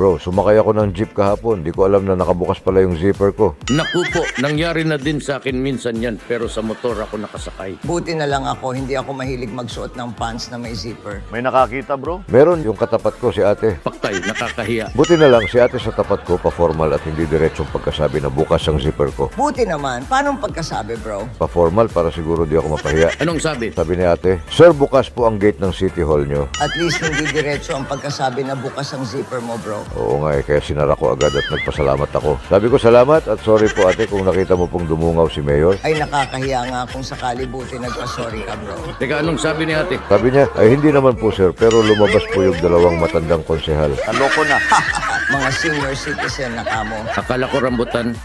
Bro, sumakay ako ng jeep kahapon. Di ko alam na nakabukas pala yung zipper ko. Naku po, nangyari na din sa akin minsan yan, pero sa motor ako nakasakay. Buti na lang ako, hindi ako mahilig magsuot ng pants na may zipper. May nakakita, bro? Meron yung katapat ko, si ate. Paktay, nakakahiya. Buti na lang, si ate sa tapat ko, pa-formal at hindi diretsong pagkasabi na bukas ang zipper ko. Buti naman, paano pagkasabi bro? Pa-formal para siguro di ako mapahiya. Anong sabi? Sabi ni ate, Sir, bukas po ang gate ng City Hall nyo. At least hindi diretso ang pagkasabi na bukas ang zipper mo bro. Oo nga kaya sinara ko agad at nagpasalamat ako. Sabi ko salamat at sorry po ate kung nakita mo pong dumungaw si Mayor. Ay nakakahiya nga kung sakali buti nagpa-sorry ka bro. Teka, anong sabi ni ate? Sabi niya, ay hindi naman po sir, pero lumabas po yung dalawang matandang konsehal. Naloko na. Mga senior citizen na kamo. Akala ko rambutan.